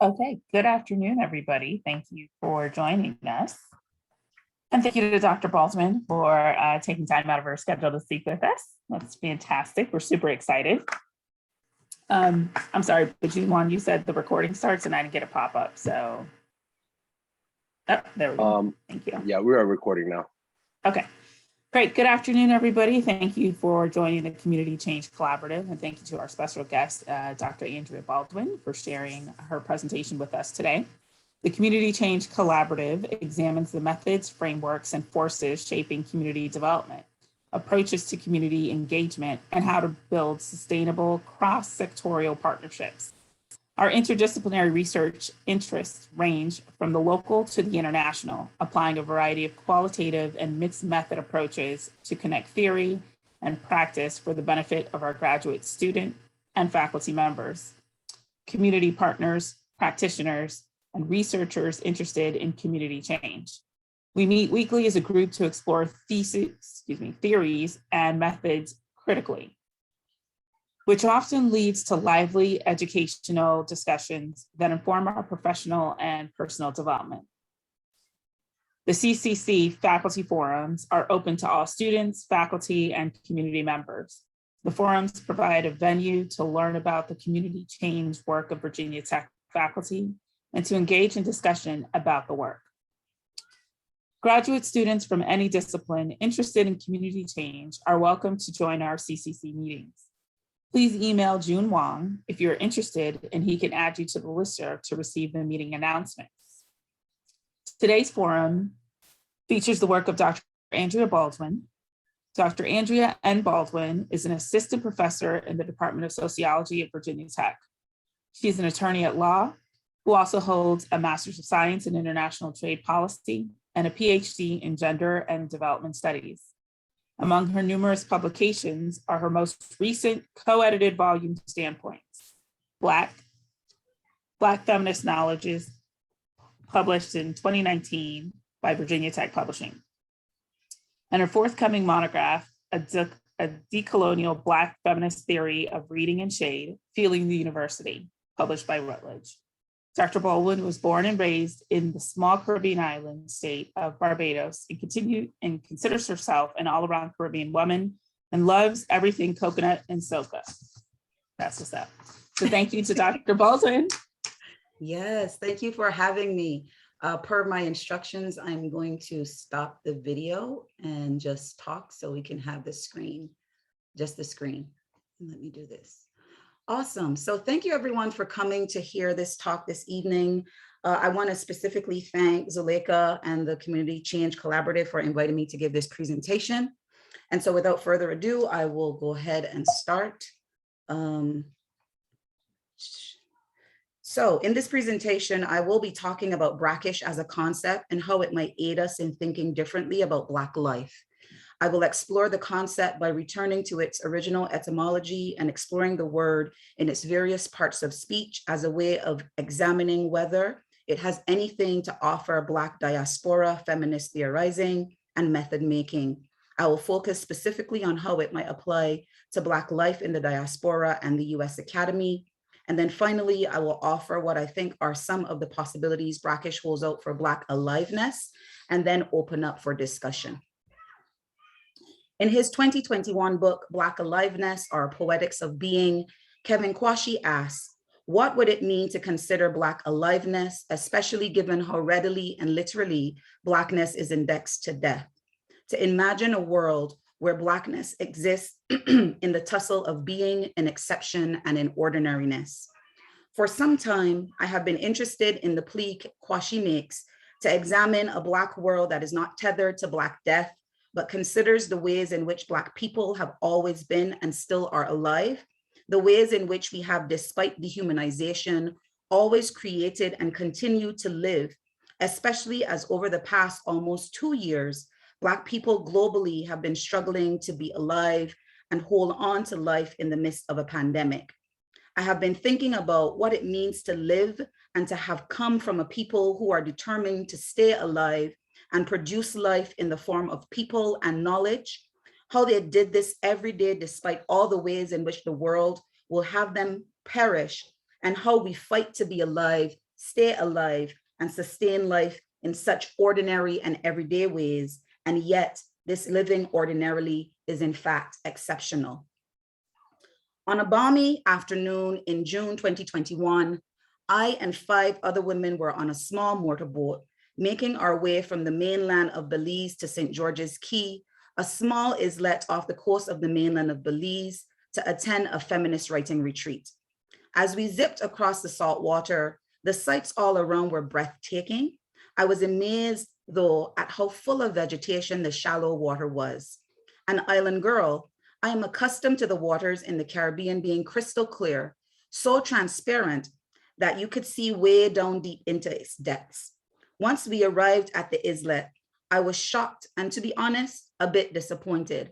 Okay, good afternoon, everybody. Thank you for joining us. And thank you to Dr. Baldwin for taking time out of her schedule to speak with us. That's fantastic. We're super excited. I'm sorry, but you said the recording starts and I didn't get a pop-up, so. Oh, there we go. Thank you. Yeah, we are recording now. Okay, great. Good afternoon, everybody. Thank you for joining the Community Change Collaborative, and thank you to our special guest, Dr. Andrea Baldwin, for sharing her presentation with us today. The Community Change Collaborative examines the methods, frameworks, and forces shaping community development, approaches to community engagement, and how to build sustainable cross-sectorial partnerships. Our interdisciplinary research interests range from the local to the international, applying a variety of qualitative and mixed method approaches to connect theory and practice for the benefit of our graduate student and faculty members, community partners, practitioners, and researchers interested in community change. We meet weekly as a group to explore theories and methods critically, which often leads to lively educational discussions that inform our professional and personal development. The CCC Faculty Forums are open to all students, faculty, and community members. The forums provide a venue to learn about the community change work of Virginia Tech faculty and to engage in discussion about the work. Graduate students from any discipline interested in community change are welcome to join our CCC meetings. Please email June Wong if you're interested, and he can add you to the listserv to receive the meeting announcements. Today's forum features the work of Dr. Andrea Baldwin. Dr. Andrea N. Baldwin is an assistant professor in the Department of Sociology at Virginia Tech. She's an attorney at law who also holds a Master's of Science in International Trade Policy and a PhD in Gender and Development Studies. Among her numerous publications are her most recent co-edited volume Standpoints, Black Feminist Knowledges, published in 2019 by Virginia Tech Publishing, and her forthcoming monograph, a Decolonial Black Feminist Theory of Reading and Shade, Feeling the University, published by Routledge. Dr. Baldwin was born and raised in the small Caribbean island state of Barbados and considers herself an all-around Caribbean woman and loves everything coconut and soca. That's what's up. So thank you to Dr. Baldwin. Yes, thank you for having me. Per my instructions, I'm going to stop the video and just talk so we can have the screen, just the screen. Let me do this. Awesome. So thank you everyone for coming to hear this talk this evening. I want to specifically thank Zuleika and the Community Change Collaborative for inviting me to give this presentation. And so without further ado, I will go ahead and start. So in this presentation, I will be talking about Brackish as a concept and how it might aid us in thinking differently about Black life. I will explore the concept by returning to its original etymology and exploring the word in its various parts of speech as a way of examining whether it has anything to offer Black diaspora, feminist theorizing, and method making. I will focus specifically on how it might apply to Black life in the diaspora and the US Academy. And then finally, I will offer what I think are some of the possibilities Brackish holds out for Black aliveness, and then open up for discussion. In his 2021 book, Black Aliveness, or Poetics of Being, Kevin Kwashi asks, what would it mean to consider Black aliveness, especially given how readily and literally Blackness is indexed to death? To imagine a world where Blackness exists in the tussle of being, in exception, and in ordinariness. For some time, I have been interested in the plea Kwashi makes to examine a Black world that is not tethered to Black death, but considers the ways in which Black people have always been and still are alive, the ways in which we have, despite dehumanization, always created and continue to live, especially as over the past almost 2 years, Black people globally have been struggling to be alive and hold on to life in the midst of a pandemic. I have been thinking about what it means to live and to have come from a people who are determined to stay alive and produce life in the form of people and knowledge, how they did this every day despite all the ways in which the world will have them perish, and how we fight to be alive stay alive, and sustain life in such ordinary and everyday ways, and yet this living ordinarily is in fact exceptional. On a balmy afternoon in June 2021, I and 5 other women were on a small motorboat making our way from the mainland of Belize to St. George's Caye, a small islet off the coast of the mainland of Belize, to attend a feminist writing retreat. As we zipped across the salt water, the sights all around were breathtaking. I was amazed, though, at how full of vegetation the shallow water was. An island girl, I am accustomed to the waters in the Caribbean being crystal clear, so transparent that you could see way down deep into its depths. Once we arrived at the islet, I was shocked and, to be honest, a bit disappointed.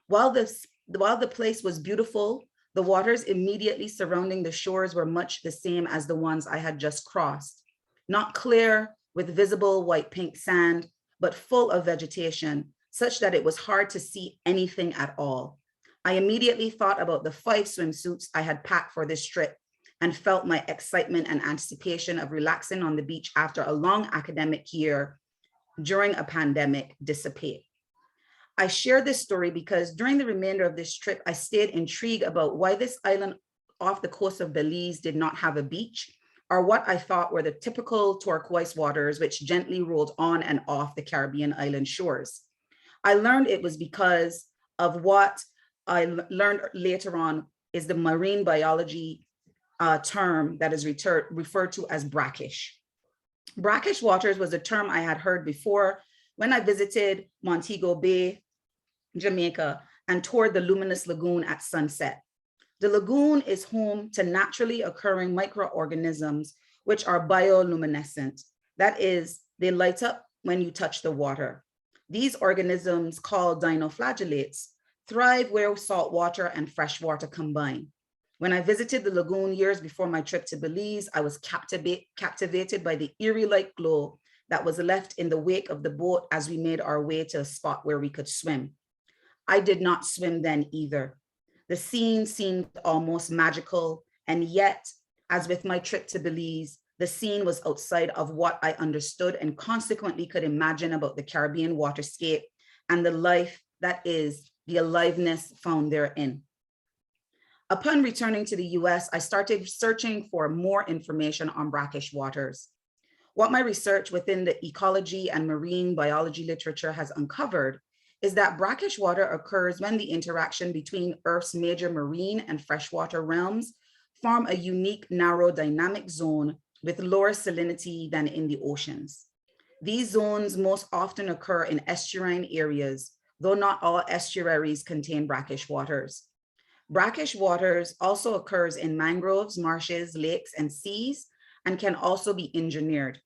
While the place was beautiful, the waters immediately surrounding the shores were much the same as the ones I had just crossed. Not clear with visible white-pink sand, but full of vegetation, such that it was hard to see anything at all. I immediately thought about the 5 swimsuits I had packed for this trip and felt my excitement and anticipation of relaxing on the beach after a long academic year during a pandemic dissipate. I share this story because during the remainder of this trip, I stayed intrigued about why this island off the coast of Belize did not have a beach, or what I thought were the typical turquoise waters which gently rolled on and off the Caribbean island shores. I learned it was because of what I learned later on is the marine biology term that is referred to as brackish. Brackish waters was a term I had heard before when I visited Montego Bay, Jamaica, and toured the luminous lagoon at sunset. The lagoon is home to naturally occurring microorganisms which are bioluminescent. That is, they light up when you touch the water. These organisms, called dinoflagellates, thrive where salt water and fresh water combine. When I visited the lagoon years before my trip to Belize, I was captivated by the eerie light glow that was left in the wake of the boat as we made our way to a spot where we could swim. I did not swim then either. The scene seemed almost magical, and yet, as with my trip to Belize, the scene was outside of what I understood and consequently could imagine about the Caribbean waterscape and the life that is the aliveness found therein. Upon returning to the US, I started searching for more information on brackish waters. What my research within the ecology and marine biology literature has uncovered is that brackish water occurs when the interaction between Earth's major marine and freshwater realms form a unique narrow dynamic zone with lower salinity than in the oceans. These zones most often occur in estuarine areas, though not all estuaries contain brackish waters. Brackish waters also occurs in mangroves, marshes, lakes, and seas, and can also be engineered.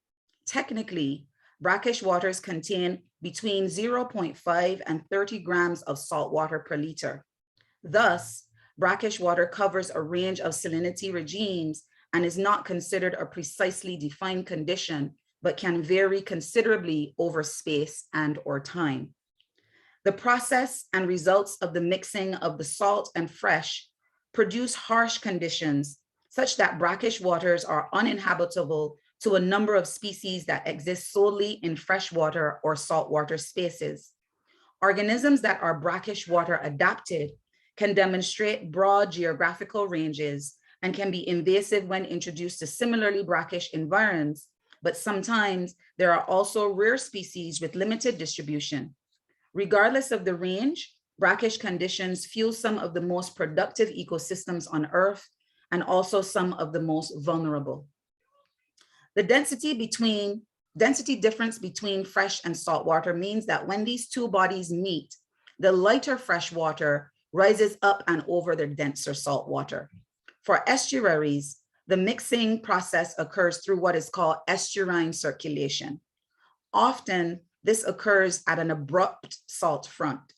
Technically, brackish waters contain between 0.5 and 30 grams of salt water per liter. Thus, brackish water covers a range of salinity regimes and is not considered a precisely defined condition, but can vary considerably over space and/or time. The process and results of the mixing of the salt and fresh produce harsh conditions such that brackish waters are uninhabitable to a number of species that exist solely in freshwater or saltwater spaces. Organisms that are brackish water adapted can demonstrate broad geographical ranges and can be invasive when introduced to similarly brackish environs, but sometimes there are also rare species with limited distribution. Regardless of the range, brackish conditions fuel some of the most productive ecosystems on Earth and also some of the most vulnerable. The density difference between fresh and salt water means that when these two bodies meet, the lighter fresh water rises up and over the denser salt water. For estuaries, the mixing process occurs through what is called estuarine circulation. Often, this occurs at an abrupt salt front.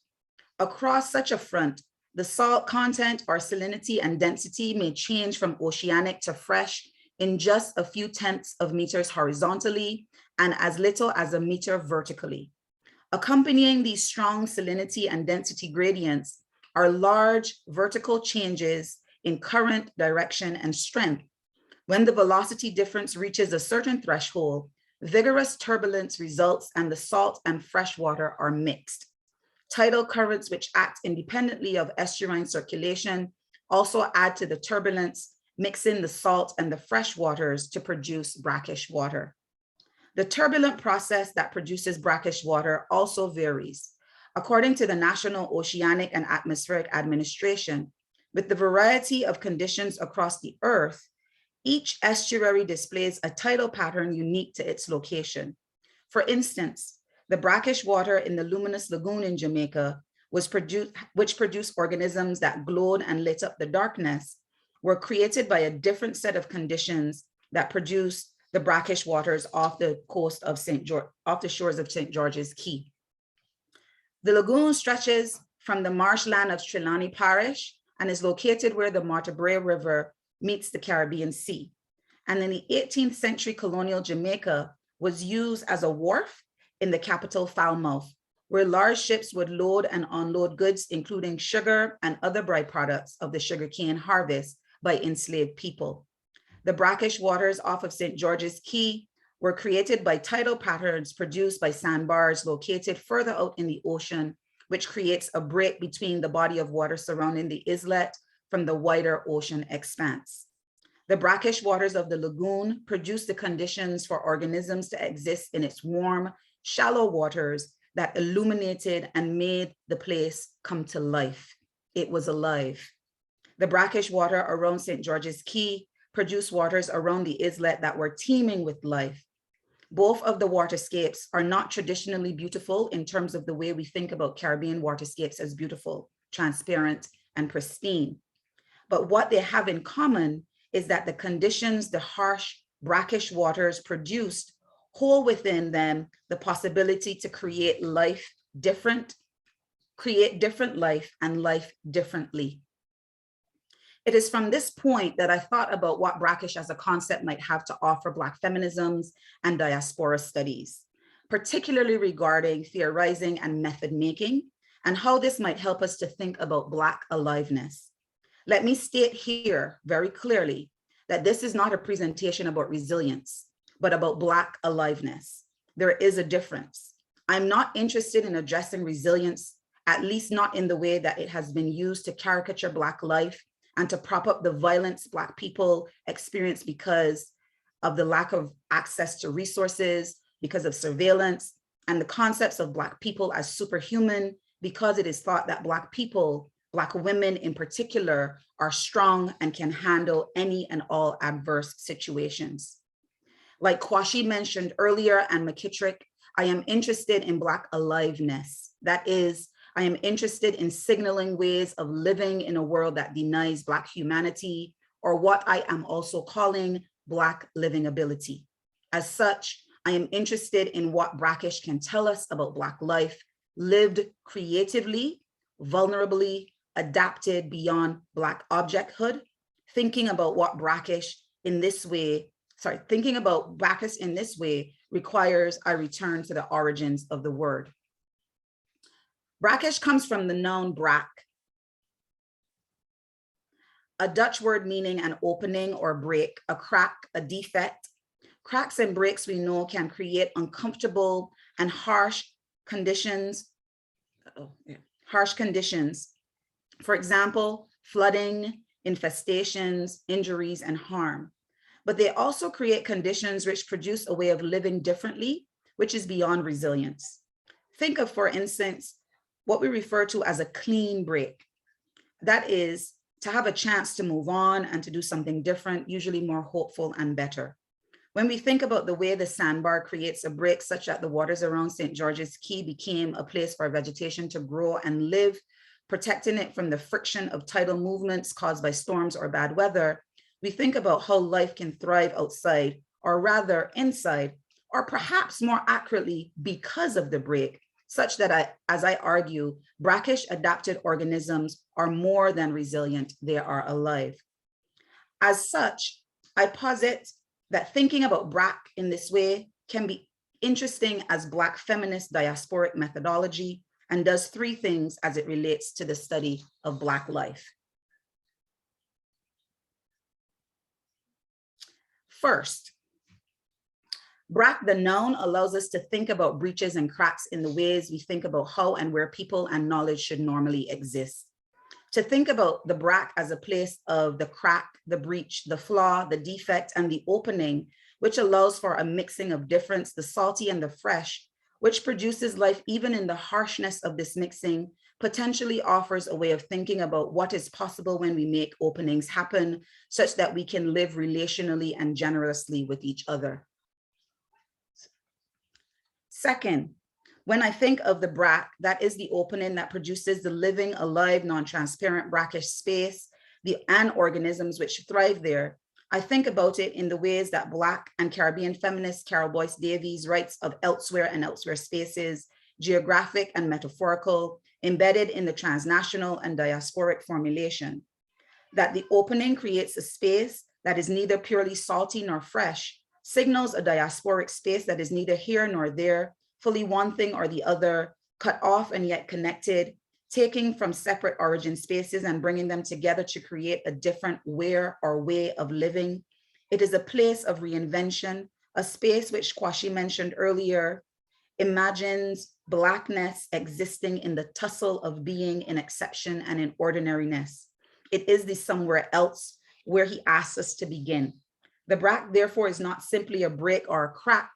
Across such a front, the salt content or salinity and density may change from oceanic to fresh in just a few tenths of meters horizontally and as little as a meter vertically. Accompanying these strong salinity and density gradients are large vertical changes in current, direction, and strength, When the velocity difference reaches a certain threshold, vigorous turbulence results and the salt and fresh water are mixed. Tidal currents, which act independently of estuarine circulation, also add to the turbulence, mixing the salt and the fresh waters to produce brackish water. The turbulent process that produces brackish water also varies. According to the National Oceanic and Atmospheric Administration, with the variety of conditions across the Earth, each estuary displays a tidal pattern unique to its location. For instance, the brackish water in the Luminous Lagoon in Jamaica, which produced organisms that glowed and lit up the darkness, were created by a different set of conditions that produced the brackish waters off the coast of off the shores of St. George's Caye. The lagoon stretches from the marshland of Trelawney Parish and is located where the Martebray River meets the Caribbean Sea. And in the 18th century colonial Jamaica was used as a wharf in the capital Falmouth, where large ships would load and unload goods, including sugar and other byproducts of the sugarcane harvest by enslaved people. The brackish waters off of St. George's Caye were created by tidal patterns produced by sandbars located further out in the ocean, which creates a break between the body of water surrounding the islet from the wider ocean expanse. The brackish waters of the lagoon produce the conditions for organisms to exist in its warm, shallow waters that illuminated and made the place come to life. It was alive. The brackish water around St. George's Caye produced waters around the islet that were teeming with life. Both of the waterscapes are not traditionally beautiful in terms of the way we think about Caribbean waterscapes as beautiful, transparent, and pristine. But what they have in common is that the conditions the harsh, brackish waters produced hold within them the possibility to create different life and life differently. It is from this point that I thought about what brackish as a concept might have to offer Black feminisms and diaspora studies, particularly regarding theorizing and method making, and how this might help us to think about Black aliveness. Let me state here very clearly that this is not a presentation about resilience, but about Black aliveness. There is a difference. I'm not interested in addressing resilience, at least not in the way that it has been used to caricature Black life and to prop up the violence Black people experience because of the lack of access to resources, because of surveillance, and the concepts of Black people as superhuman, because it is thought that Black people, Black women in particular, are strong and can handle any and all adverse situations. Like Kwashi mentioned earlier and McKittrick, I am interested in Black aliveness. That is, I am interested in signaling ways of living in a world that denies Black humanity, or what I am also calling Black living ability. As such, I am interested in what brackish can tell us about Black life, lived creatively, vulnerably, adapted beyond Black objecthood, thinking about what brackish in this way, thinking about brackish in this way requires I return to the origins of the word. Brackish comes from the noun brack, a Dutch word meaning an opening or break, a crack, a defect. Cracks and breaks we know can create uncomfortable and harsh conditions. For example, flooding, infestations, injuries, and harm. But they also create conditions which produce a way of living differently, which is beyond resilience. Think of, for instance, what we refer to as a clean break. That is to have a chance to move on and to do something different, usually more hopeful and better. When we think about the way the sandbar creates a break such that the waters around St. George's Caye became a place for vegetation to grow and live, protecting it from the friction of tidal movements caused by storms or bad weather, we think about how life can thrive outside, or rather inside, or perhaps more accurately because of the break, such that as I argue, brackish adapted organisms are more than resilient, they are alive. As such, I posit that thinking about Brack in this way can be interesting as Black feminist diasporic methodology and does three things as it relates to the study of Black life. First, Brack, the noun, allows us to think about breaches and cracks in the ways we think about how and where people and knowledge should normally exist. To think about the Brack as a place of the crack, the breach, the flaw, the defect, and the opening, which allows for a mixing of difference, the salty and the fresh, which produces life even in the harshness of this mixing, potentially offers a way of thinking about what is possible when we make openings happen, such that we can live relationally and generously with each other. Second, when I think of the Brack, that is the opening that produces the living, alive, non-transparent brackish space, and organisms which thrive there. I think about it in the ways that Black and Caribbean feminist Carol Boyce Davies writes of elsewhere and elsewhere spaces, geographic and metaphorical, embedded in the transnational and diasporic formulation. That the opening creates a space that is neither purely salty nor fresh, signals a diasporic space that is neither here nor there, fully one thing or the other, cut off and yet connected, taking from separate origin spaces and bringing them together to create a different where or way of living. It is a place of reinvention, a space which Kwashi mentioned earlier, imagines Blackness existing in the tussle of being in exception and in ordinariness. It is the somewhere else where he asks us to begin. The Brack, therefore, is not simply a break or a crack,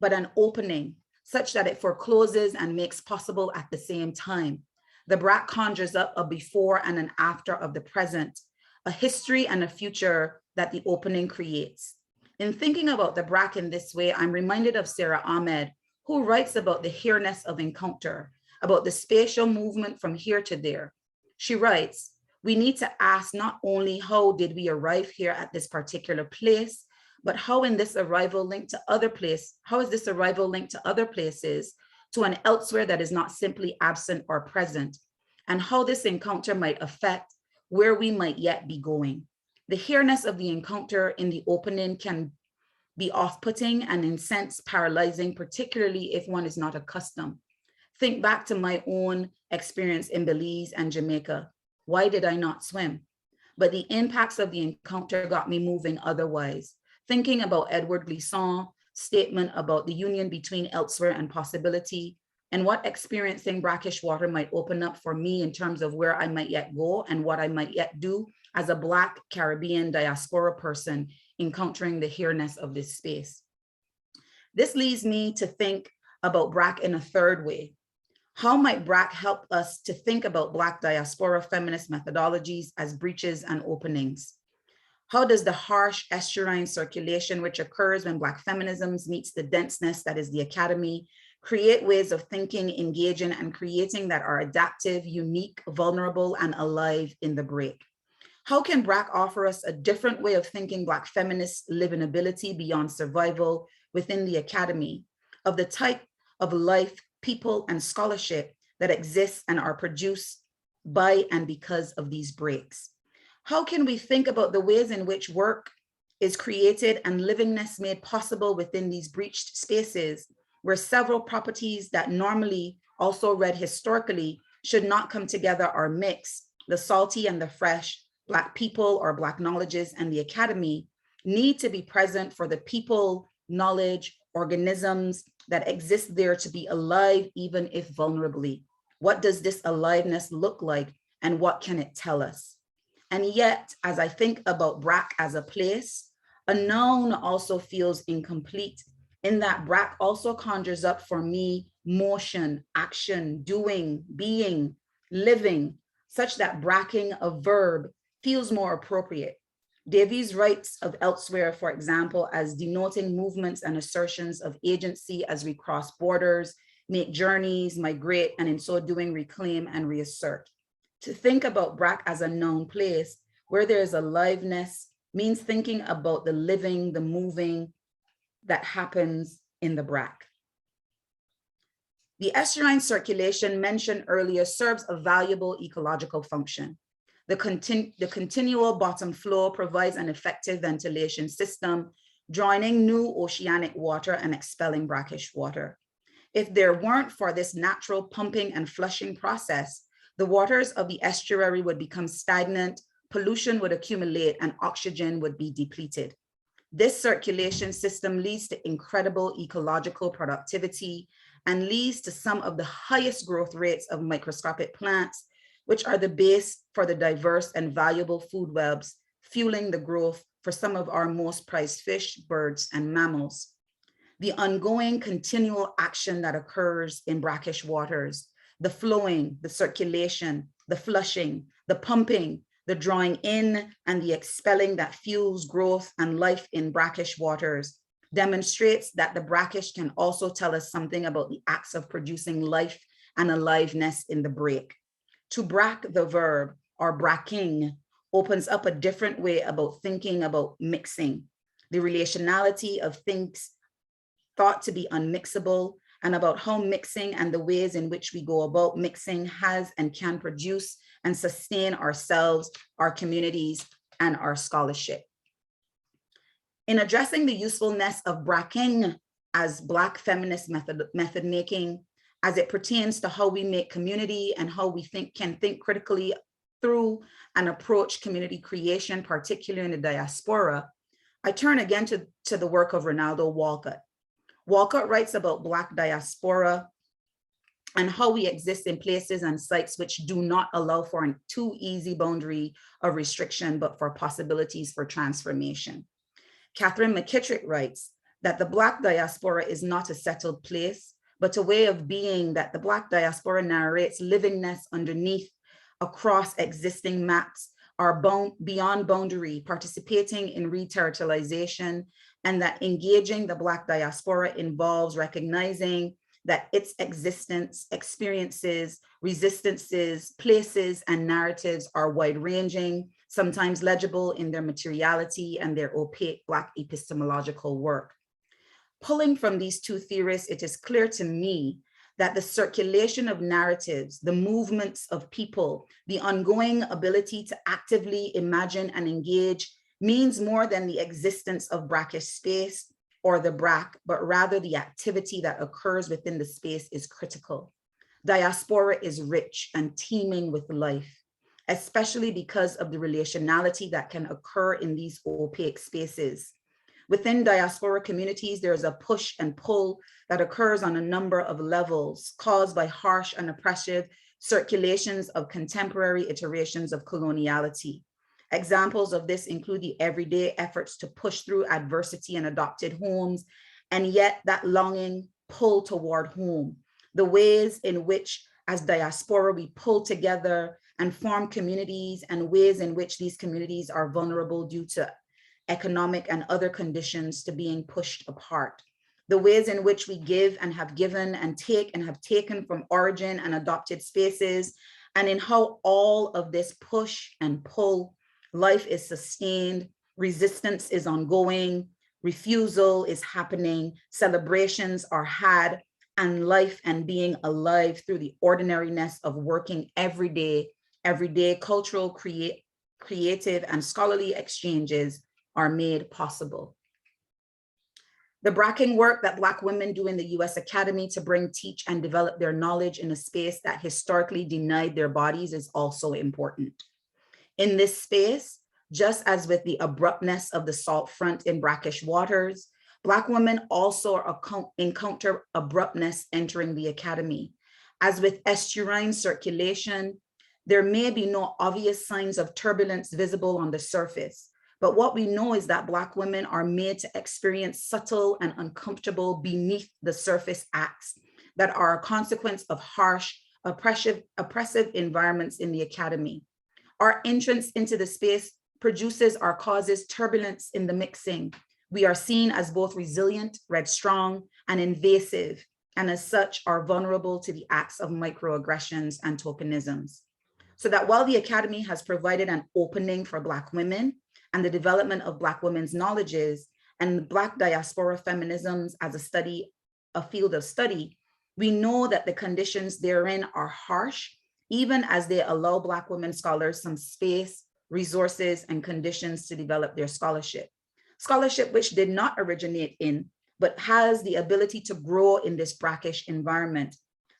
but an opening, such that it forecloses and makes possible at the same time. The Brack conjures up a before and an after of the present, a history and a future that the opening creates. In thinking about the Brack in this way, I'm reminded of Sarah Ahmed, who writes about the here-ness of encounter, about the spatial movement from here to there. She writes, we need to ask not only how did we arrive here at this particular place, but how in this arrival linked to other place, how is this arrival linked to other places, to an elsewhere that is not simply absent or present, and how this encounter might affect where we might yet be going. The here-ness of the encounter in the opening can be off-putting and in sense paralyzing, particularly if one is not accustomed. Think back to my own experience in Belize and Jamaica. Why did I not swim? But the impacts of the encounter got me moving otherwise. Thinking about Edward Glisson's statement about the union between elsewhere and possibility, and what experiencing brackish water might open up for me in terms of where I might yet go and what I might yet do as a Black Caribbean diaspora person encountering the here-ness of this space. This leads me to think about Brack in a third way. How might Brack help us to think about Black diaspora feminist methodologies as breaches and openings? How does the harsh estuarine circulation, which occurs when Black feminism meets the denseness that is the academy, create ways of thinking, engaging, and creating that are adaptive, unique, vulnerable, and alive in the break? How can Brack offer us a different way of thinking Black feminist livability beyond survival within the academy, of the type of life, people, and scholarship that exists and are produced by and because of these breaks? How can we think about the ways in which work is created and livingness made possible within these breached spaces, where several properties that normally, also read historically, should not come together or mix, the salty and the fresh, Black people or Black knowledges and the academy need to be present for the people, knowledge, organisms that exist there to be alive, even if vulnerably. What does this aliveness look like and what can it tell us? And yet, as I think about Brack as a place, a noun also feels incomplete in that Brack also conjures up for me motion, action, doing, being, living, such that bracking a verb feels more appropriate. Davies writes of elsewhere, for example, as denoting movements and assertions of agency as we cross borders, make journeys, migrate, and in so doing reclaim and reassert. To think about Brack as a known place where there is aliveness means thinking about the living, the moving that happens in the Brack. The estuarine circulation mentioned earlier serves a valuable ecological function. The continual bottom flow provides an effective ventilation system, joining new oceanic water and expelling brackish water. If there weren't for this natural pumping and flushing process, the waters of the estuary would become stagnant, pollution would accumulate, and oxygen would be depleted. This circulation system leads to incredible ecological productivity and leads to some of the highest growth rates of microscopic plants, which are the base for the diverse and valuable food webs, fueling the growth for some of our most prized fish, birds, and mammals. The ongoing continual action that occurs in brackish waters, the flowing, the circulation, the flushing, the pumping, the drawing in, and the expelling that fuels growth and life in brackish waters demonstrates that the brackish can also tell us something about the acts of producing life and aliveness in the break. To brack the verb, or bracking, opens up a different way about thinking about mixing, the relationality of things thought to be unmixable, and about how mixing and the ways in which we go about mixing has and can produce and sustain ourselves, our communities, and our scholarship. In addressing the usefulness of bracking as Black feminist method making, as it pertains to how we make community and how we can think critically through and approach community creation, particularly in the diaspora, I turn again to the work of Ronaldo Walcott. Walcott writes about Black diaspora and how we exist in places and sites which do not allow for a too easy boundary of restriction, but for possibilities for transformation. Catherine McKittrick writes that the Black diaspora is not a settled place, but a way of being that the Black diaspora narrates livingness underneath, across existing maps, are beyond boundary, participating in re-territorialization, and that engaging the Black diaspora involves recognizing that its existence, experiences, resistances, places, and narratives are wide-ranging, sometimes legible in their materiality and their opaque Black epistemological work. Pulling from these two theorists, it is clear to me that the circulation of narratives, the movements of people, the ongoing ability to actively imagine and engage means more than the existence of brackish space or the Brack, but rather the activity that occurs within the space is critical. Diaspora is rich and teeming with life, especially because of the relationality that can occur in these opaque spaces. Within diaspora communities, there is a push and pull that occurs on a number of levels caused by harsh and oppressive circulations of contemporary iterations of coloniality. Examples of this include the everyday efforts to push through adversity and adopted homes, and yet that longing pull toward home. The ways in which as diaspora we pull together and form communities, and ways in which these communities are vulnerable due to economic and other conditions to being pushed apart. The ways in which we give and have given and take and have taken from origin and adopted spaces, and in how all of this push and pull, life is sustained, resistance is ongoing, refusal is happening, celebrations are had, and life and being alive through the ordinariness of working every day cultural, creative, and scholarly exchanges are made possible. The bracking work that Black women do in the US Academy to bring, teach, and develop their knowledge in a space that historically denied their bodies is also important. In this space, just as with the abruptness of the salt front in brackish waters, Black women also encounter abruptness entering the academy. As with estuarine circulation, there may be no obvious signs of turbulence visible on the surface, but what we know is that Black women are made to experience subtle and uncomfortable beneath the surface acts that are a consequence of harsh, oppressive environments in the academy. Our entrance into the space produces or causes turbulence in the mixing. We are seen as both resilient, red strong, and invasive, and as such are vulnerable to the acts of microaggressions and tokenisms. So that while the Academy has provided an opening for Black women and the development of Black women's knowledges and Black diaspora feminisms as a field of study, we know that the conditions therein are harsh, even as they allow Black women scholars some space, resources, and conditions to develop their scholarship. Scholarship which did not originate in, but has the ability to grow in this brackish environment.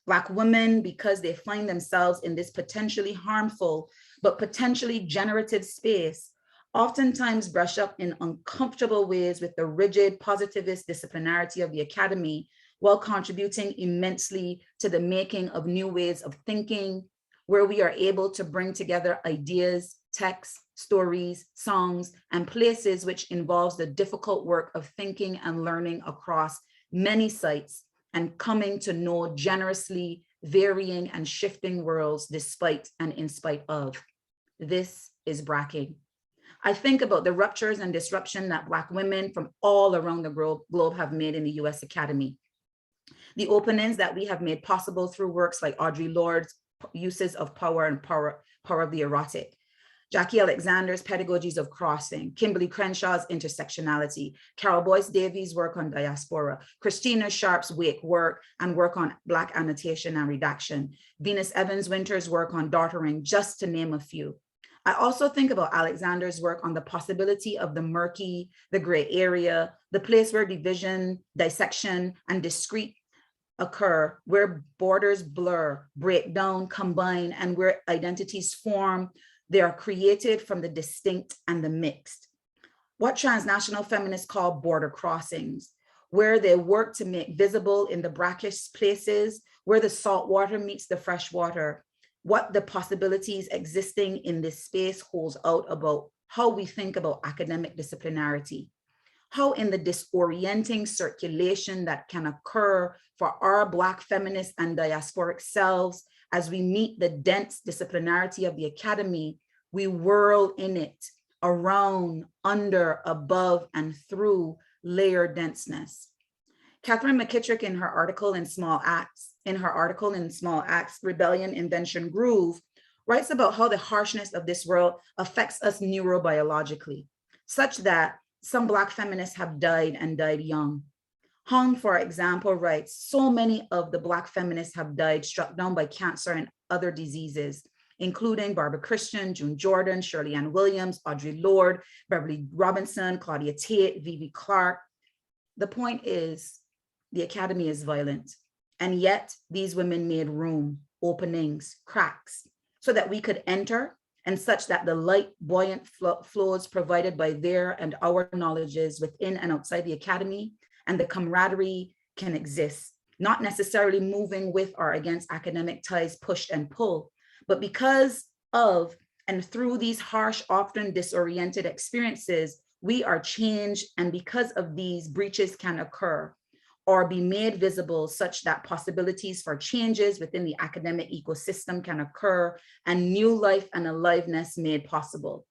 Black women, because they find themselves in this potentially harmful, but potentially generative space, oftentimes brush up in uncomfortable ways with the rigid positivist disciplinarity of the academy, while contributing immensely to the making of new ways of thinking, where we are able to bring together ideas, texts, stories, songs, and places, which involves the difficult work of thinking and learning across many sites and coming to know generously varying and shifting worlds despite and in spite of. This is Bracking. I think about the ruptures and disruption that Black women from all around the globe have made in the US Academy. The openings that we have made possible through works like Audre Lorde's uses of power and power of the erotic, Jackie Alexander's pedagogies of crossing, Kimberly Crenshaw's intersectionality, Carol Boyce Davies' work on diaspora, Christina Sharp's Wake work and work on Black annotation and redaction, Venus Evans Winter's work on daughtering, just to name a few. I also think about Alexander's work on the possibility of the murky, the gray area, the place where division, dissection, and discrete occur, where borders blur, break down, combine, and where identities form. They are created from the distinct and the mixed. What transnational feminists call border crossings, where they work to make visible in the brackish places, where the salt water meets the fresh water, what the possibilities existing in this space holds out about how we think about academic disciplinarity, how in the disorienting circulation that can occur for our Black feminist and diasporic selves as we meet the dense disciplinarity of the academy, we whirl in it, around, under, above, and through layered denseness. Catherine McKittrick in her article in Small Acts, Rebellion, Invention, Groove, writes about how the harshness of this world affects us neurobiologically, such that some Black feminists have died and died young. Hong, for example, writes, so many of the Black feminists have died struck down by cancer and other diseases, including Barbara Christian, June Jordan, Shirley Ann Williams, Audre Lorde, Beverly Robinson, Claudia Tate, Vivi Clark. The point is, the academy is violent. And yet these women made room, openings, cracks, so that we could enter, and such that the light, buoyant flows provided by their and our knowledges within and outside the academy and the camaraderie can exist, not necessarily moving with or against academic ties pushed and pulled, but because of and through these harsh, often disoriented experiences, we are changed, and because of these, breaches can occur or be made visible such that possibilities for changes within the academic ecosystem can occur and new life and aliveness made possible.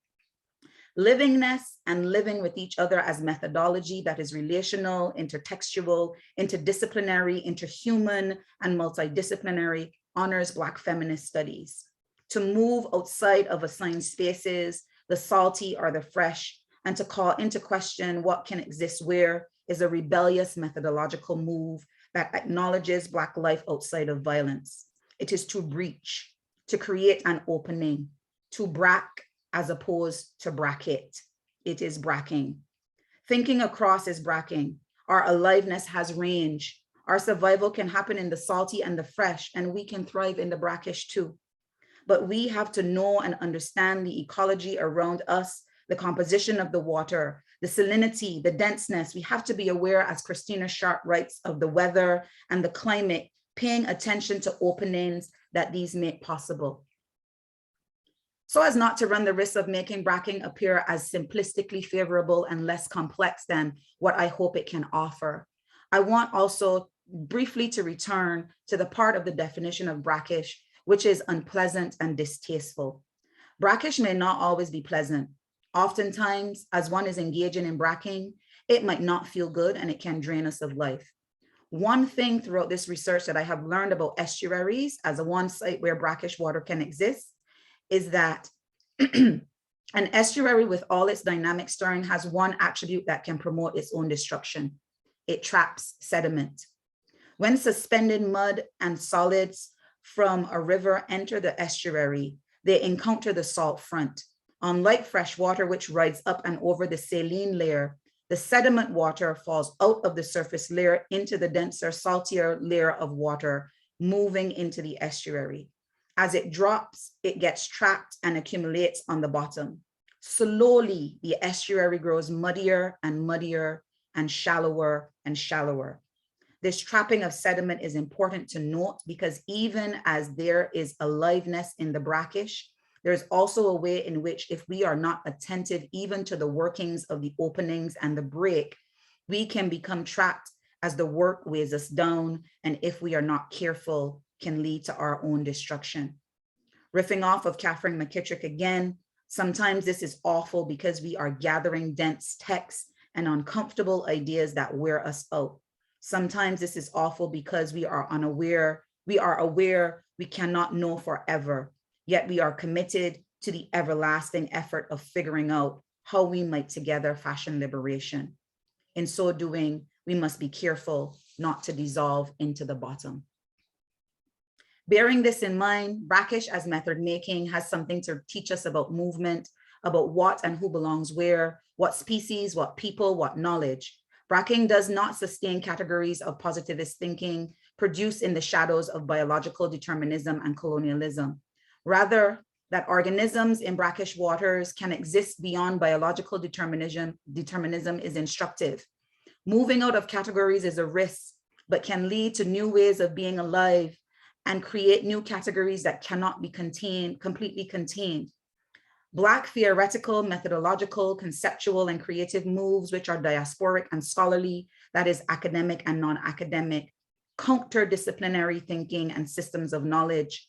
Livingness and living with each other as methodology that is relational, intertextual, interdisciplinary, interhuman, and multidisciplinary honors Black feminist studies. To move outside of assigned spaces, the salty or the fresh, and to call into question what can exist where is a rebellious methodological move that acknowledges Black life outside of violence. It is to breach, to create an opening, to brack as opposed to bracket. It is bracking. Thinking across is bracking. Our aliveness has range. Our survival can happen in the salty and the fresh, and we can thrive in the brackish too. But we have to know and understand the ecology around us, the composition of the water, the salinity, the denseness. We have to be aware, as Christina Sharp writes, of the weather and the climate, paying attention to openings that these make possible. So as not to run the risk of making bracking appear as simplistically favorable and less complex than what I hope it can offer, I want also briefly to return to the part of the definition of brackish, which is unpleasant and distasteful. Brackish may not always be pleasant. Oftentimes, as one is engaging in bracking, it might not feel good and it can drain us of life. One thing throughout this research that I have learned about estuaries as a one site where brackish water can exist is that an estuary with all its dynamic stirring has one attribute that can promote its own destruction. It traps sediment. When suspended mud and solids from a river enter the estuary, they encounter the salt front. Unlike fresh water, which rides up and over the saline layer, the sediment water falls out of the surface layer into the denser, saltier layer of water, moving into the estuary. As it drops, it gets trapped and accumulates on the bottom. Slowly, the estuary grows muddier and muddier and shallower and shallower. This trapping of sediment is important to note because even as there is aliveness in the brackish, there's also a way in which if we are not attentive even to the workings of the openings and the break, we can become trapped as the work weighs us down, and if we are not careful, can lead to our own destruction. Riffing off of Catherine McKittrick again, sometimes this is awful because we are gathering dense texts and uncomfortable ideas that wear us out. Sometimes this is awful because we are aware we cannot know forever, yet we are committed to the everlasting effort of figuring out how we might together fashion liberation. In so doing, we must be careful not to dissolve into the bottom. Bearing this in mind, Brackish as method making has something to teach us about movement, about what and who belongs where, what species, what people, what knowledge. Bracking does not sustain categories of positivist thinking produced in the shadows of biological determinism and colonialism. Rather, that organisms in brackish waters can exist beyond biological determinism is instructive. Moving out of categories is a risk, but can lead to new ways of being alive and create new categories that cannot be completely contained. Black theoretical, methodological, conceptual, and creative moves, which are diasporic and scholarly, that is academic and non-academic, counter-disciplinary thinking and systems of knowledge.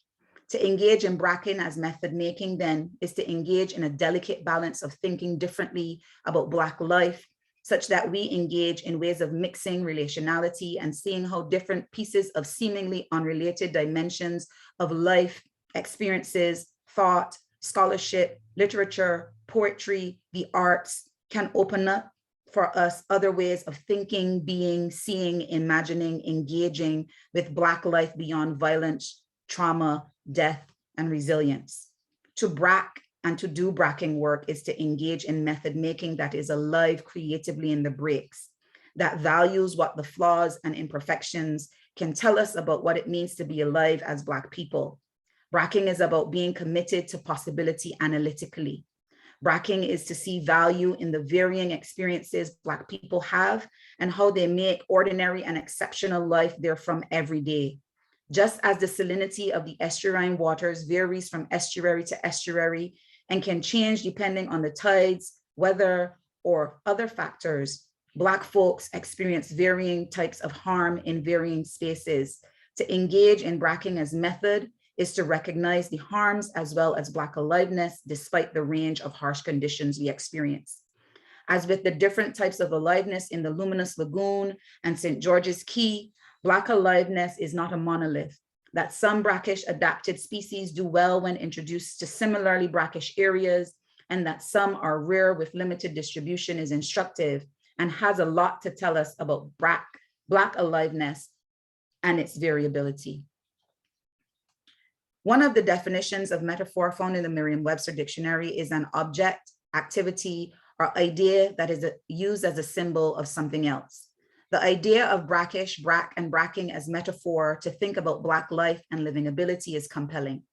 To engage in Bracking as method making then is to engage in a delicate balance of thinking differently about Black life, such that we engage in ways of mixing relationality and seeing how different pieces of seemingly unrelated dimensions of life, experiences, thought, scholarship, literature, poetry, the arts can open up for us other ways of thinking, being, seeing, imagining, engaging with Black life beyond violence, trauma, death, and resilience. To Brack and to do Bracking work is to engage in method making that is alive creatively in the breaks, that values what the flaws and imperfections can tell us about what it means to be alive as Black people. Bracking is about being committed to possibility analytically. Bracking is to see value in the varying experiences Black people have and how they make ordinary and exceptional life therefrom every day. Just as the salinity of the estuarine waters varies from estuary to estuary and can change depending on the tides, weather, or other factors, Black folks experience varying types of harm in varying spaces. To engage in Bracking as method is to recognize the harms as well as Black aliveness despite the range of harsh conditions we experience. As with the different types of aliveness in the Luminous Lagoon and St. George's Caye, Black aliveness is not a monolith. That some brackish adapted species do well when introduced to similarly brackish areas, and that some are rare with limited distribution is instructive and has a lot to tell us about Black aliveness and its variability. One of the definitions of metaphor found in the Merriam-Webster dictionary is an object, activity, or idea that is used as a symbol of something else. The idea of brackish, brack, and bracking as metaphor to think about Black life and living ability is compelling.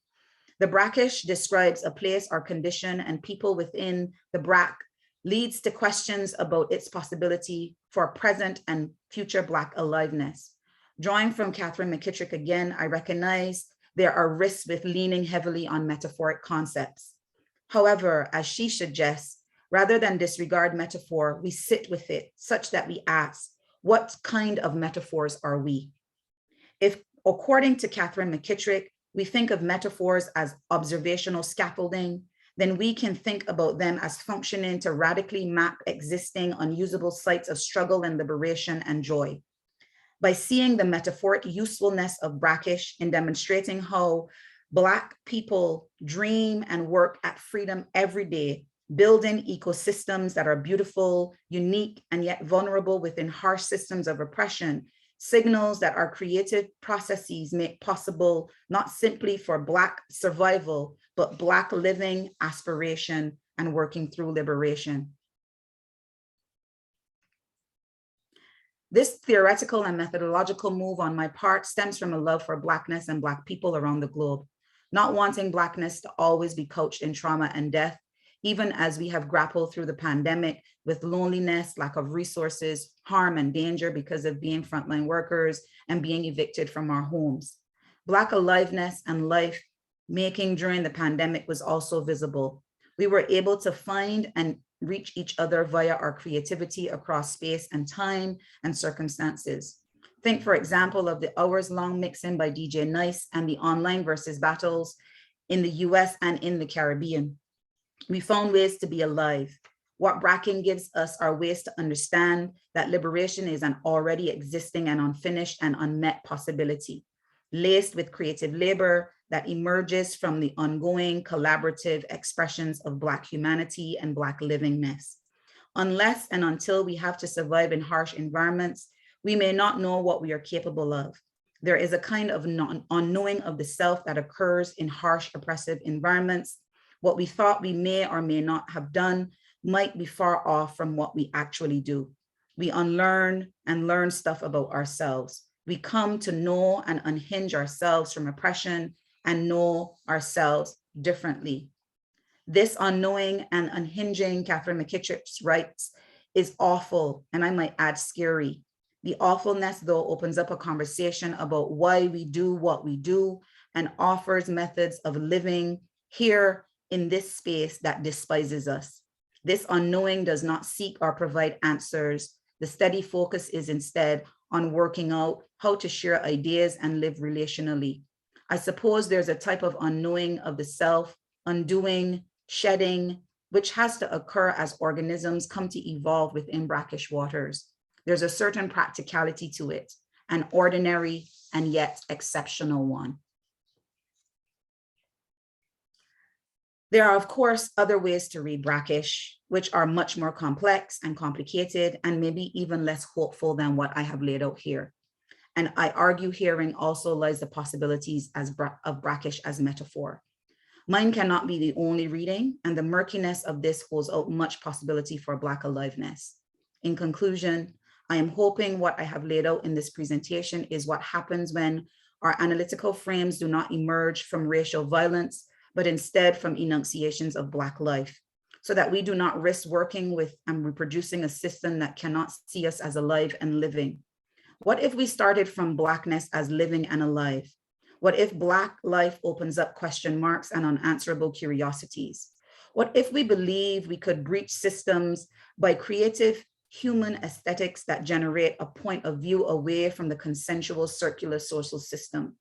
The brackish describes a place or condition and people within the brack, leads to questions about its possibility for present and future Black aliveness. Drawing from Catherine McKittrick again, I recognize there are risks with leaning heavily on metaphoric concepts. However, as she suggests, rather than disregard metaphor, we sit with it such that we ask, what kind of metaphors are we? If, according to Catherine McKittrick, we think of metaphors as observational scaffolding, then we can think about them as functioning to radically map existing unusable sites of struggle and liberation and joy. By seeing the metaphoric usefulness of brackish in demonstrating how Black people dream and work at freedom every day, building ecosystems that are beautiful, unique, and yet vulnerable within harsh systems of oppression, signals that our creative processes make possible not simply for Black survival, but Black living, aspiration, and working through liberation. This theoretical and methodological move on my part stems from a love for Blackness and Black people around the globe. Not wanting Blackness to always be couched in trauma and death, even as we have grappled through the pandemic with loneliness, lack of resources, harm and danger because of being frontline workers and being evicted from our homes. Black aliveness and life making during the pandemic was also visible. We were able to find and reach each other via our creativity across space and time and circumstances. Think, for example, of the hours-long mixing by DJ Nice and the online versus battles in the US and in the Caribbean. We found ways to be alive. What Bracking gives us are ways to understand that liberation is an already existing and unfinished and unmet possibility, laced with creative labor that emerges from the ongoing collaborative expressions of Black humanity and Black livingness. Unless and until we have to survive in harsh environments, we may not know what we are capable of. There is a kind of unknowing of the self that occurs in harsh, oppressive environments. What we thought we may or may not have done might be far off from what we actually do. We unlearn and learn stuff about ourselves. We come to know and unhinge ourselves from oppression and know ourselves differently. This unknowing and unhinging, Catherine McKittrick writes, is awful, and I might add scary. The awfulness, though, opens up a conversation about why we do what we do and offers methods of living here in this space that despises us. This unknowing does not seek or provide answers. The steady focus is instead on working out how to share ideas and live relationally. I suppose there's a type of unknowing of the self, undoing, shedding, which has to occur as organisms come to evolve within brackish waters. There's a certain practicality to it, an ordinary and yet exceptional one. There are, of course, other ways to read brackish, which are much more complex and complicated, and maybe even less hopeful than what I have laid out here. And I argue herein also lies the possibilities of brackish as metaphor. Mine cannot be the only reading, and the murkiness of this holds out much possibility for Black aliveness. In conclusion, I am hoping what I have laid out in this presentation is what happens when our analytical frames do not emerge from racial violence, but instead from enunciations of Black life, so that we do not risk working with and reproducing a system that cannot see us as alive and living. What if we started from Blackness as living and alive? What if Black life opens up question marks and unanswerable curiosities? What if we believe we could breach systems by creative human aesthetics that generate a point of view away from the consensual circular social system?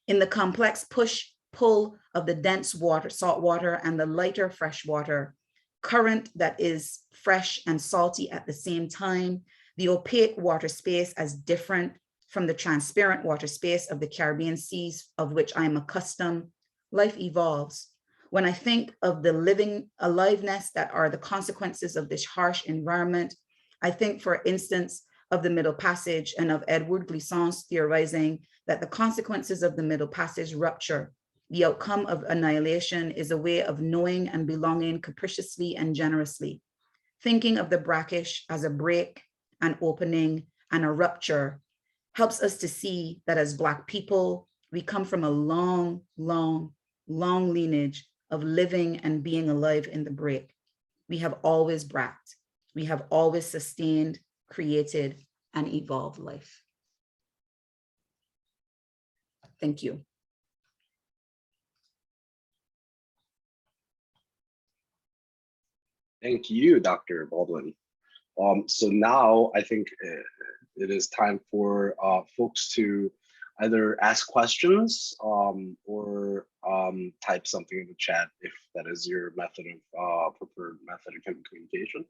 In the complex push-pull of the dense water, salt water, and the lighter fresh water, current that is fresh and salty at the same time, the opaque water space as different from the transparent water space of the Caribbean seas of which I am accustomed, life evolves. When I think of the living aliveness that are the consequences of this harsh environment, I think, for instance, of the Middle Passage and of Edward Glissant's theorizing that the consequences of the Middle Passage rupture, the outcome of annihilation, is a way of knowing and belonging capriciously and generously. Thinking of the brackish as a break, an opening, and a rupture helps us to see that as Black people, we come from a long, long, long lineage of living and being alive in the break. We have always bracked. We have always sustained, created, and evolved life. Thank you. Thank you, Dr. Baldwin. So now I think it is time for folks to either ask questions or type something in the chat if that is your method of preferred method of communication.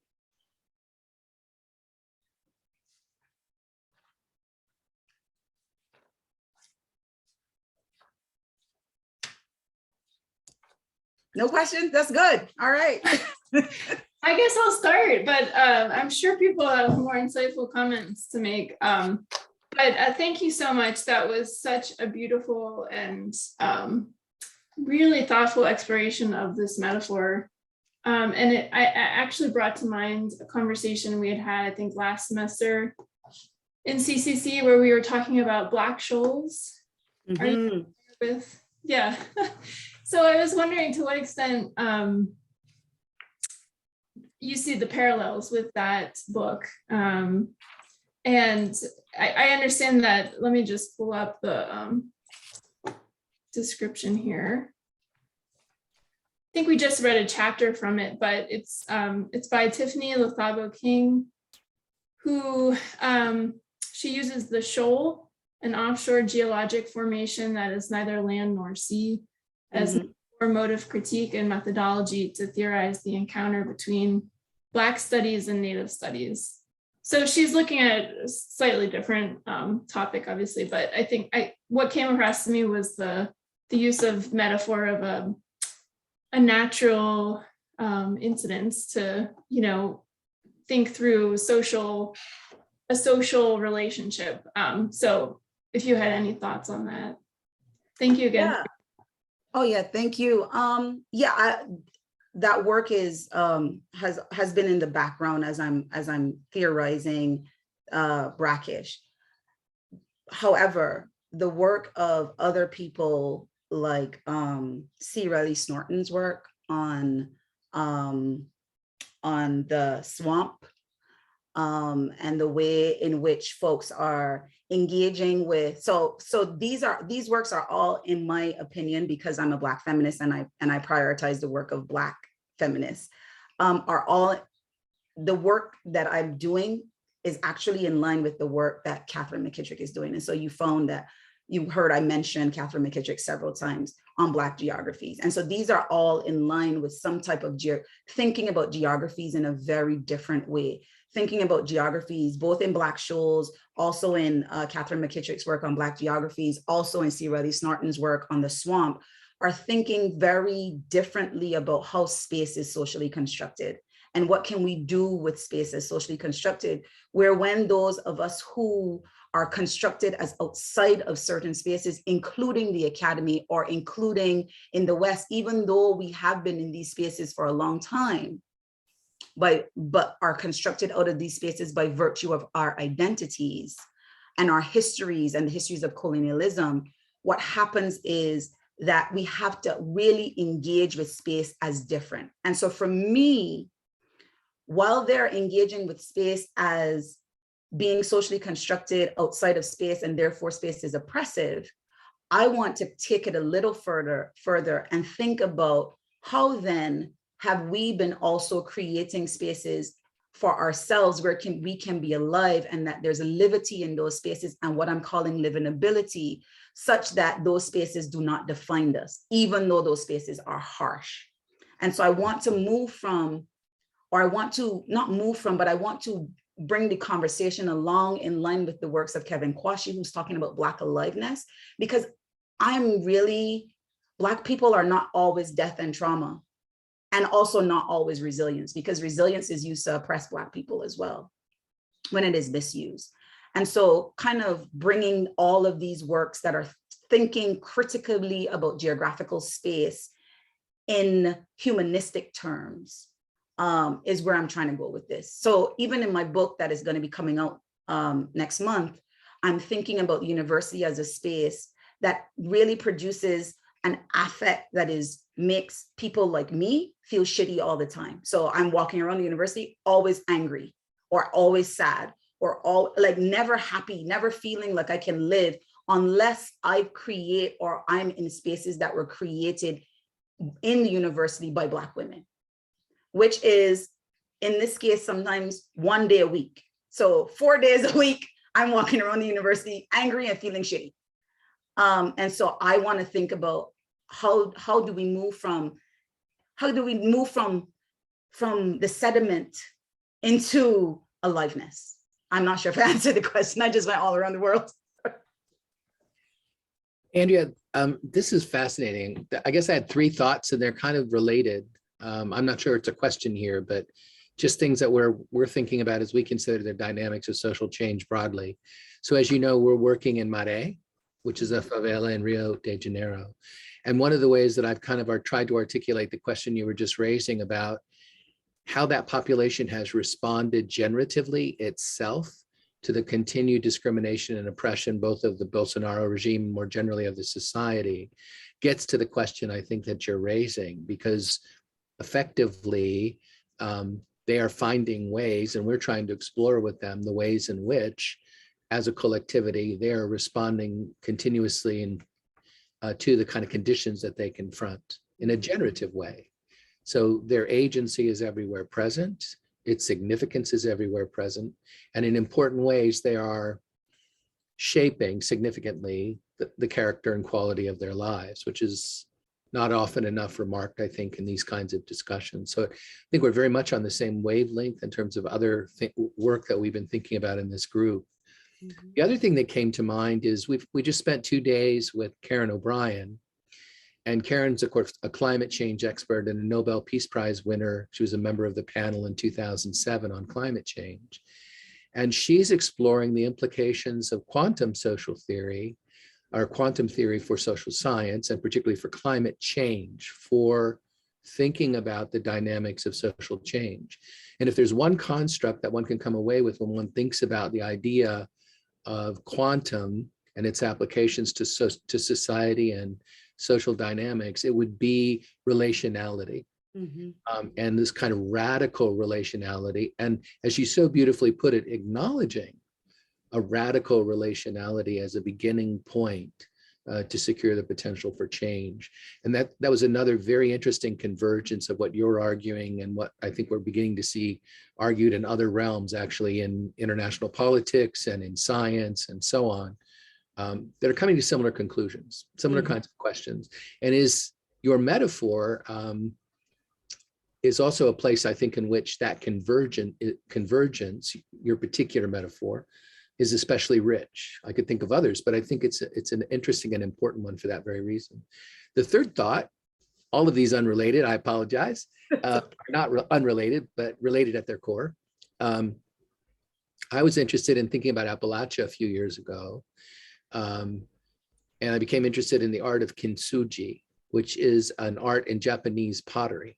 No questions? That's good. All right. I guess I'll start, but I'm sure people have more insightful comments to make. But thank you so much. That was such a beautiful and really thoughtful exploration of this metaphor. And I actually brought to mind a conversation we had, I think, last semester in CCC, where we were talking about Black shoals. Mm-hmm. Are you familiar with? Yeah. So I was wondering to what extent you see the parallels with that book. And I understand that. Let me just pull up the description here. I think we just read a chapter from it, but it's by Tiffany Lothabo King, who she uses the shoal, an offshore geologic formation that is neither land nor sea, as a mode of critique and methodology to theorize the encounter between Black studies and Native studies. So she's looking at a slightly different topic, obviously, but I think what came across to me was the use of metaphor of a natural incidence to, think through a social relationship. So if you had any thoughts on that. Thank you again. Yeah. Oh yeah, thank you. That work is has been in the background as I'm theorizing Brackish. However, the work of other people like C. Riley Snorton's work on the swamp, and the way in which folks are engaging with, so these works are all, in my opinion, because I'm a Black feminist and I prioritize the work of Black feminists, are all, the work that I'm doing is actually in line with the work that Catherine McKittrick is doing. And so you found that, you heard I mention Catherine McKittrick several times on Black geographies. And so these are all in line with some type of thinking about geographies in a very different way. Thinking about geographies, both in Black shoals, also in Catherine McKittrick's work on Black geographies, also in C. Riley Snorton's work on the swamp, are thinking very differently about how space is socially constructed and what can we do with space as socially constructed, where when those of us who are constructed as outside of certain spaces, including the academy or including in the West, even though we have been in these spaces for a long time, but are constructed out of these spaces by virtue of our identities and our histories and the histories of colonialism, what happens is that we have to really engage with space as different. And so for me, while they're engaging with space as being socially constructed outside of space and therefore space is oppressive, I want to take it a little further and think about how then have we been also creating spaces for ourselves where we can be alive, and that there's a livity in those spaces and what I'm calling livability, such that those spaces do not define us, even though those spaces are harsh. And so I want to move from, or I want to not move from, but I want to bring the conversation along in line with the works of Kevin Kwashi, who's talking about Black aliveness, because Black people are not always death and trauma, and also not always resilience, because resilience is used to oppress Black people as well when it is misused. And so kind of bringing all of these works that are thinking critically about geographical space in humanistic terms is where I'm trying to go with this. So even in my book that is going to be coming out next month, I'm thinking about the university as a space that really produces an affect that makes people like me feel shitty all the time. So I'm walking around the university always angry or always sad or never happy, never feeling like I can live unless I create or I'm in spaces that were created in the university by Black women, which is in this case, sometimes 1 day a week. So 4 days a week, I'm walking around the university angry and feeling shitty. And so I want to think about how do we move from the sediment into aliveness? I'm not sure if I answered the question. I just went all around the world. Andrea, this is fascinating. I guess I had 3 thoughts and they're kind of related. I'm not sure it's a question here, but just things that we're thinking about as we consider the dynamics of social change broadly. So as you know, we're working in Caye, which is a favela in Rio de Janeiro. And one of the ways that I've kind of tried to articulate the question you were just raising about how that population has responded generatively itself to the continued discrimination and oppression, both of the Bolsonaro regime and more generally of the society, gets to the question I think that you're raising, because effectively, they are finding ways, and we're trying to explore with them the ways in which, as a collectivity, they are responding continuously and to the kind of conditions that they confront in a generative way. So their agency is everywhere present, its significance is everywhere present, and in important ways, they are shaping significantly the character and quality of their lives, which is not often enough remarked, I think, in these kinds of discussions. So I think we're very much on the same wavelength in terms of other work that we've been thinking about in this group. Mm-hmm. The other thing that came to mind is we just spent 2 days with Karen O'Brien. And Karen's, of course, a climate change expert and a Nobel Peace Prize winner. She was a member of the panel in 2007 on climate change. And she's exploring the implications of quantum social theory, or quantum theory for social science, and particularly for climate change, for thinking about the dynamics of social change. And if there's one construct that one can come away with when one thinks about the idea of quantum and its applications to society and social dynamics, it would be relationality. Mm-hmm. And this kind of radical relationality. And as you so beautifully put it, acknowledging a radical relationality as a beginning point to secure the potential for change. And that was another very interesting convergence of what you're arguing and what I think we're beginning to see argued in other realms, actually in international politics and in science and so on. That are coming to similar conclusions, similar mm-hmm. kinds of questions. And is your metaphor is also a place, I think, in which that convergence, your particular metaphor, is especially rich. I could think of others, but I think it's an interesting and important one for that very reason. The third thought, all of these unrelated, I apologize, are not unrelated, but related at their core. I was interested in thinking about Appalachia a few years ago. And I became interested in the art of kintsugi, which is an art in Japanese pottery.